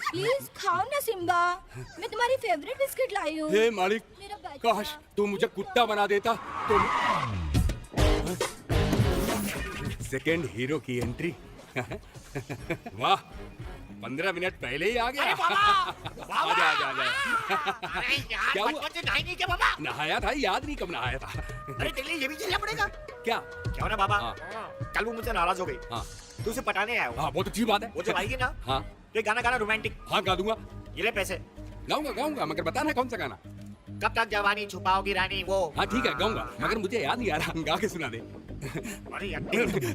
Please खाओ ना Simba, मैं तुम्हारी फेवरेट बिस्किट लाई हूँ। हे मालिक, मेरा बच्चा। काश तू मुझे कुत्ता बना देता तो। सेकंड हीरो की एंट्री। वाह, 15 मिनट पहले ही आ गया। आजा आजा आजा। क्या हुआ? बचपन से नहाई नहीं क्या बाबा? नहाया था, याद नहीं कब नहाया था। अरे तेरे लिए ये भी झेलना पड़ेगा। क्या? क्या हो ना बाबा? हाँ। कल वो मुझसे नाराज हो गई। हाँ तू उसे पटाने आया हो। हाँ, बहुत अच्छी बात है। वो जब आएगी ना, हाँ तो एक गाना गाना रोमांटिक। हाँ, गा दूंगा। ये ले पैसे। गाऊंगा गाऊंगा, मगर बताना कौन सा गाना। कब तक जवानी छुपाओगी रानी वो। हाँ ठीक है, गाऊंगा, मगर मुझे याद नहीं आ रहा। गा के सुना दे। अरे यार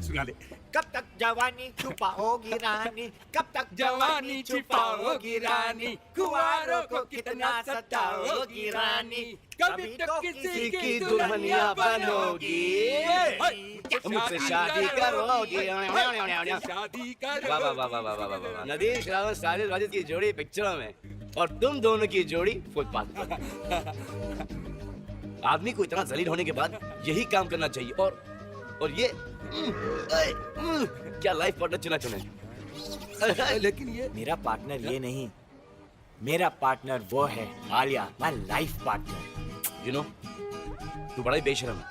सुना दे। कब तक जवानी छुपाओगी रानी, कब तक जवानी छुपाओगी रानी, कुंवारों को कितना सताओगी रानी, कभी तो किसी की दुल्हनिया बनोगी, मुझसे शादी करोगी। शादी करोगी। वाह वाह वाह वाह वाह वाह वाह। नदीम श्रावण साजिद वाजिद की जोड़ी पिक्चरों में और तुम दोनों की जोड़ी फुटपाथ पर। आदमी को इतना जलील होने के बाद यही काम करना चाहिए। और ये क्या लाइफ पार्टनर चुना चुने। लेकिन ये मेरा पार्टनर ये नहीं, मेरा पार्टनर वो है Alia, my life partner. You know, तू बड़ा ही बेशर्म है।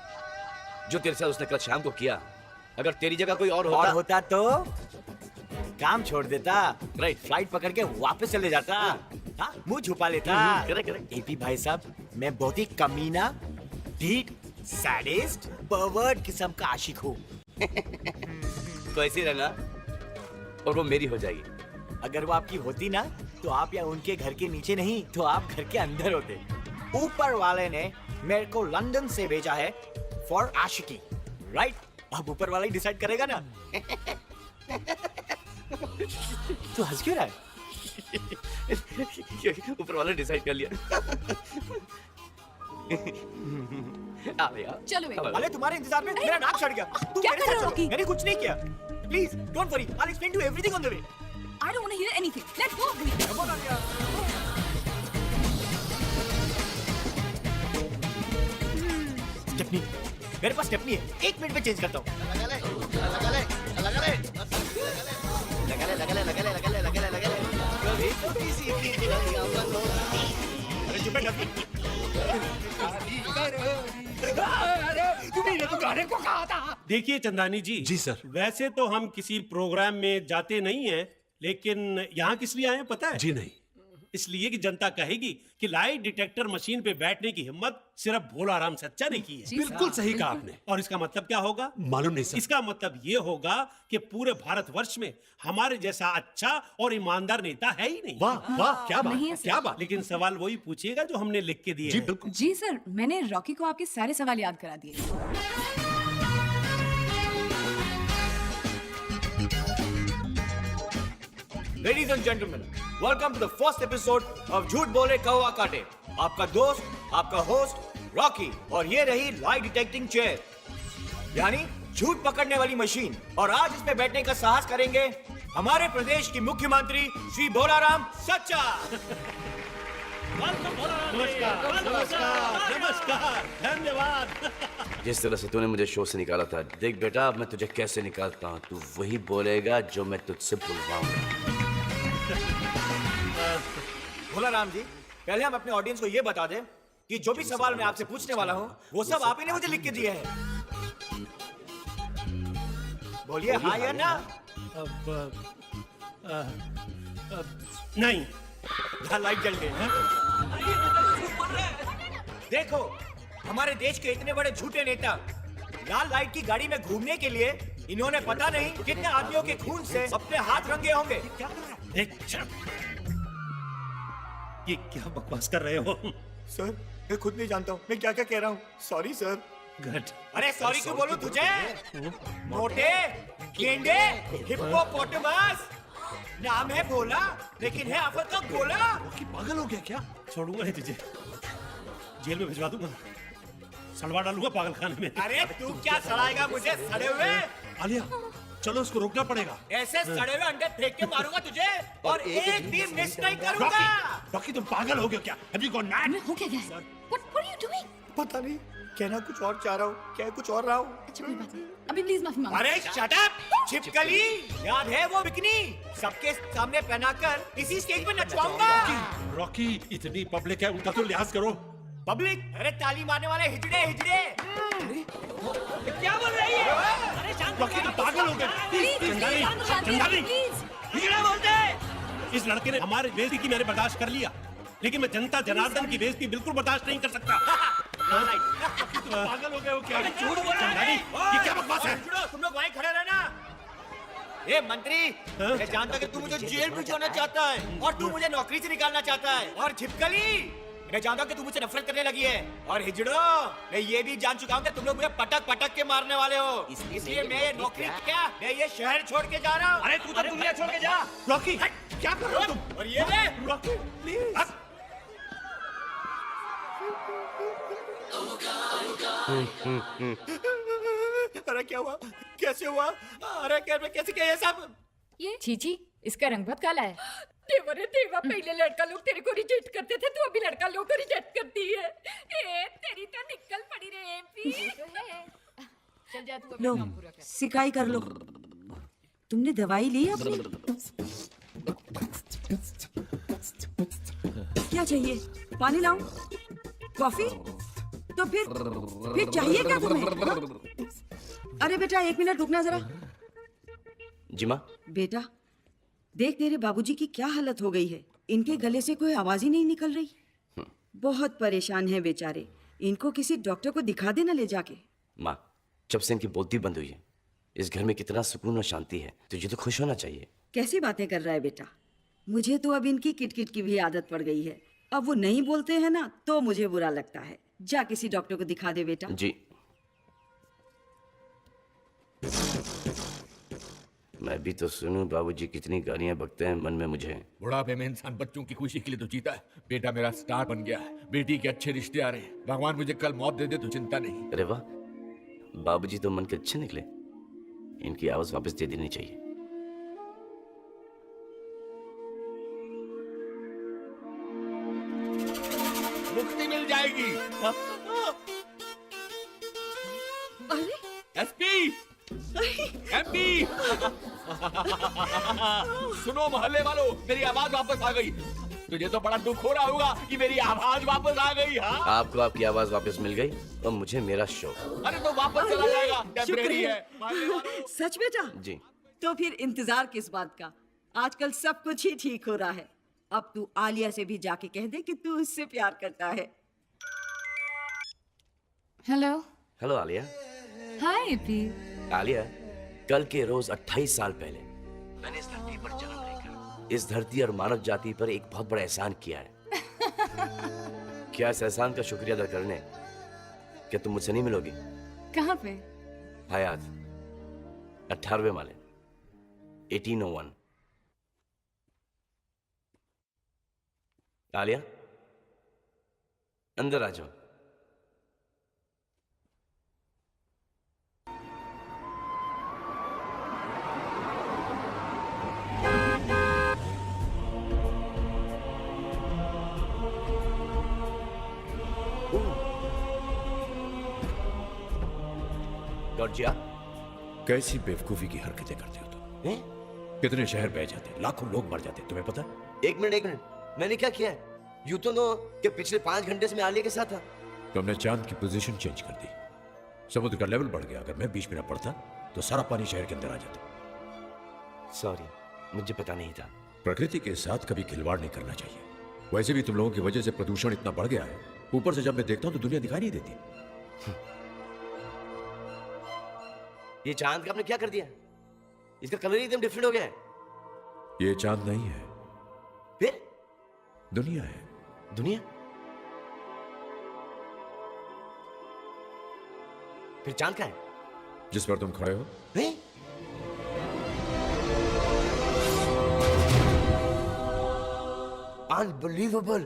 जो तेरे साथ उसने कल शाम को किया, अगर तेरी जगह कोई और होता तो काम छोड़ देता, राइट, फ्लाइट पकड़ के वापस चले जाता, हाँ, मुंह छुपा लेता। करेक्ट। एपी भाई साहब, मैं बहुत ही कमीना, ढीठ, सैडिस्ट, परवर्ट किस्म का आशिक हूँ। तो ऐसे ही रहना और वो मेरी हो जाएगी। अगर वो आपकी होती ना, तो आप या उनके घर के नीचे नहीं, तो आप घर के अंदर होते। ऊपर वाले ने मेरे को लंदन से भेजा है फॉर आशिकी, राइट? अब ऊपर वाला ही डिसाइड करेगा ना। तू हंस क्यों रहा है? ऊपर वाले डिसाइड कर लिया। चलो बेटा। अरे तुम्हारे इंतजार में मेरा नाक सड़ गया। तू क्या मेरे कर रहे साथ हो, चल। रॉकी? मैंने कुछ नहीं किया। Please don't worry, I explain to everything on the way. I don't want to hear anything. Let's go. Stepney, मेरे पास स्टेपनी है, 1 मिनट में चेंज करता हूँ। अरे चुप है डस्टबिन। तुम्ही तो गाने को कहा था। देखिए चंदानी जी। जी सर। वैसे तो हम किसी प्रोग्राम में जाते नहीं हैं, लेकिन यहाँ किस लिए आए हैं पता है? जी नहीं। इसलिए कि जनता कहेगी कि लाई डिटेक्टर मशीन पे बैठने की हिम्मत सिर्फ भोला राम सच्चा ने की है। बिल्कुल सही कहा आपने। और इसका मतलब क्या होगा? मालूम नहीं सर। इसका मतलब ये होगा कि पूरे भारतवर्ष में हमारे जैसा अच्छा और ईमानदार नेता है ही नहीं। वाह वाह, क्या बात नहीं है है, सर। क्या बात। लेकिन सवाल वही पूछिएगा जो हमने लिख के दिए जी हैं। बिल्कुल। जी सर, मैंने रॉकी को आपके सारे सवाल याद करा दिए। Ladies and gentlemen, welcome to the first episode of झूठ बोले कौवा काटे। आपका दोस्त, आपका होस्ट रॉकी, और ये रही लाई डिटेक्टिंग चेयर, यानी झूठ पकड़ने वाली मशीन। और आज इस पे बैठने का साहस करेंगे हमारे प्रदेश की मुख्यमंत्री श्री भोलाराम सच्चा। नमस्कार नमस्कार नमस्कार, धन्यवाद। जिस तरह से तूने मुझे शो से निकाला था, देख बेटा अब मैं तुझे कैसे निकालता हूँ। तू वही बोलेगा जो मैं तुझसे बुलवाऊंगा। भोलाराम जी, पहले हम अपने ऑडियंस को ये बता दें कि जो भी सवाल मैं आपसे पूछने वाला हूँ, वो सब आप ही ने मुझे लिख के दिए हैं। बोलिए हाँ या ना। नहीं। यहाँ लाइट जल गई है। देखो, हमारे देश के इतने बड़े झूठे नेता लाल लाइट की गाड़ी में घूमने के लिए इन्होंने पता नहीं कितने आदमियों के खून से अपने हाथ रंगे होंगे। क्या कर रहा है? एक ये क्या बकवास कर रहे हो? सर, मैं खुद नहीं जानता हूँ मैं क्या क्या कह रहा हूँ। Sorry sir. गुड। अरे सॉरी क्यों बोलूं तुझे? मोटे, गेंडे, हिप्पोपोटामस, नाम है भोला, लेकिन है आफत का गोला। कि पागल हो गया क्या? छोड़ूंगा नहीं तुझे, जेल में भिजवा दूंगा, सड़वा डालूंगा पागल खाने में। अरे तू क्या सड़ाएगा मुझे सड़े हुए? आलिया, चलो उसको रोकना पड़ेगा। ऐसे सड़े हुए अंडे फेंक के मारूंगा तुझे और एक भी मिस नहीं करूंगा। रॉकी, रॉकी तुम पागल हो गया क्या? Have you gone mad? हो क्या गया है? What are you doing? पता नहीं कहना कुछ और चाह रहा हूँ, क्या कुछ और रहा हूँ। अच्छा कोई बात नहीं, अभी प्लीज माफी मांगो। अरे शट अप छिपकली, याद है वो बिकनी सबके सामने पहनाकर इसी स्टेज पे नचवाऊंगा। रॉकी, इतनी पब्लिक है, उनका तो लिहाज करो। पब्लिक, अरे ताली मारने वाले हिजड़े हिजड़े। क्या बोल रही है? अरे शांत रॉकी तो पागल हो गए। चंदानी, हिजड़े बोलते हैं। इस लड़के ने हमारे बेइज्जती की मैंने बर्दाश्त कर लिया, लेकिन मैं जनता जनार्दन की बेइज्जती बिल्कुल बर्दाश्त नहीं कर सकता। पागल हो गए हो क्या? झूठ बोल रहा चंदानी, है। ये क्या बकवास है? तुम लोग वहीं खड़े रहना। ए मंत्री, मैं जानता कि तू मुझे जेल भिजवाना चाहता है और तू मुझे नौकरी से निकालना चाहता है। और छिपकली, मैं जानता हूँ कि तू मुझसे नफरत करने लगी है। और हिजड़ो, मैं ये भी जान चुका हूँ कि तुम लोग मुझे पटक पटक के मारने वाले हो। इसलिए मैं ये नौकरी क्या, मैं ये शहर छोड़ के जा रहा हूँ। अरे तू तो दुनिया छोड़ के जा। रॉकी, क्या कर रहे हो तुम? और ये ले। Rocky, please. अरे क्या हुआ, कैसे हुआ? अरे कैसे क्या ये सब? ये चीची, इसका रंग बहुत काला है। देवरे देवा, पहले लड़का लोग तेरे को रिजेक्ट करते थे, तू अभी लड़का लोग को रिजेक्ट करती है। ए तेरी तो निकल पड़ी रे एमपी। चल जा तू, लो, अपना काम पूरा कर। सिकाई कर लो। तुमने दवाई ली अपनी? क्या चाहिए? पानी लाऊं? कॉफी? तो फिर चाहिए क्या तुम्हें? हाँ? अरे बेटा 1 मिनट रुकना जरा। जी माँ। बेटा देख, तेरे बाबूजी की क्या हालत हो गई है। इनके गले से कोई आवाज ही नहीं निकल रही। बहुत परेशान है बेचारे। इनको किसी डॉक्टर को दिखा देना ले जाके। माँ, जब से इनकी बोलती बंद हुई है, इस घर में कितना सुकून और शांति है, तुझे तो खुश होना चाहिए। कैसी बातें कर रहा है बेटा? मुझे तो अब इनकी किटकिट की भी आदत पड़ गई है। अब वो नहीं बोलते हैं ना तो मुझे बुरा लगता है। जा किसी डॉक्टर को दिखा दे बेटा। जी। मैं भी तो सुनूं बाबूजी कितनी गालियां बकते हैं मन में मुझे। बुढ़ापे में इंसान बच्चों की खुशी के लिए तो जीता है। बेटा मेरा स्टार बन गया है, बेटी के अच्छे रिश्ते आ रहे हैं। भगवान मुझे कल मौत दे दे तो चिंता नहीं। अरे वाह, बाबूजी तो मन के अच्छे निकले। इनकी आवाज वापस दे देनी चाहिए। मुक्ति मिल जाएगी। अरे एसपी, एमपी, सुनो मोहल्ले वालों, मेरी आवाज वापस आ गई। तुझे तो बड़ा दुख हो रहा होगा कि मेरी आवाज वापस आ गई। हाँ, आपको आपकी आवाज वापस मिल गई और मुझे मेरा शो। अरे तो वापस चला जाएगा, टेम्परेरी है। सच बेटा? जी। तो फिर इंतजार किस बात का? आजकल सब कुछ ही ठीक हो रहा है। अब तू आलिया से भी जाके कह दे कि तू उससे प्यार करता है। हेलो। हेलो आलिया। हाय एपी। आलिया, कल के रोज 28 साल पहले मैंने इस धरती पर जन्म लेकर इस धरती और मानव जाति पर एक बहुत बड़ा एहसान किया है। क्या इस एहसान का शुक्रिया अदा करने क्या तुम मुझसे नहीं मिलोगी? कहाँ पे? हयात 18वें माले, 1801। आलिया, अंदर आ जाओ। जॉर्जिया, कैसी बेवकूफी की हरकतें करते हो तुम? कितने शहर बह जाते, लाखों लोग मर जाते, तुम्हें पता? एक मिनट, मैंने क्या किया है? यूं तो नो कि पिछले 5 घंटे से मैं आलिया के साथ था। तुमने चांद की पोजीशन चेंज कर दी। समुद्र का लेवल बढ़ गया। अगर मैं बीच में न पड़ता तो सारा पानी शहर के अंदर आ जाता। सॉरी, मुझे पता नहीं था। प्रकृति के साथ कभी खिलवाड़ नहीं करना चाहिए। वैसे भी तुम लोगों की वजह से प्रदूषण इतना बढ़ गया है, ऊपर से जब मैं देखता हूं तो दुनिया दिखाई नहीं देती। ये चांद का आपने क्या कर दिया? इसका कलर ही एकदम डिफरेंट हो गया है। ये चांद नहीं है, फिर दुनिया है। दुनिया? फिर चांद का है जिस पर तुम खड़े हो। अनबिलीवेबल,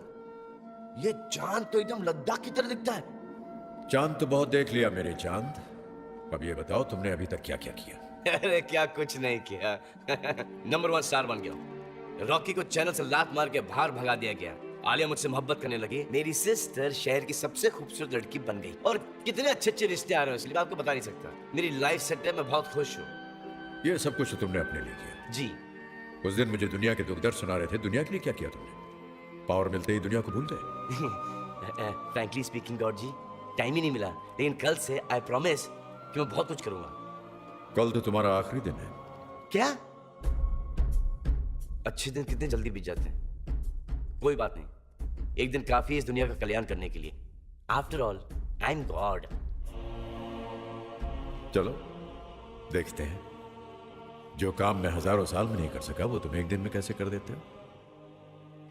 ये चांद तो एकदम लद्दाख की तरह दिखता है। चांद तो बहुत देख लिया मेरे चांद। अब ये बताओ तुमने अभी तक क्या क्या किया? अरे क्या कुछ नहीं किया। नंबर 1 स्टार बन गया। रॉकी को चैनल से लात मार के बाहर भगा दिया गया। आलिया मुझसे मोहब्बत करने लगी, मेरी सिस्टर शहर की सबसे खूबसूरत लड़की बन गई, और कितने अच्छे अच्छे रिश्ते आ रहे हैं, इसलिए मैं आपको बता नहीं सकता। मेरी लाइफ सेट है, मैं बहुत खुश हूँ। ये सब कुछ तो तुमने अपने लिए किया। जी। उस दिन मुझे दुनिया के दुख दर्द सुना रहे थे, दुनिया के लिए क्या किया तुमने? पावर मिलते ही दुनिया को भूल गए। फ्रैंकली स्पीकिंग गॉड जी, टाइम ही नहीं मिला, लेकिन कल से आई प्रॉमिस कि मैं बहुत कुछ करूंगा। कल तो तुम्हारा आखिरी दिन है। क्या? अच्छे दिन कितने जल्दी बीत जाते हैं। कोई बात नहीं, एक दिन काफी है इस दुनिया का कल्याण करने के लिए। After all I am God. चलो देखते हैं, जो काम मैं हजारों साल में नहीं कर सका वो तुम एक दिन में कैसे कर देते हो।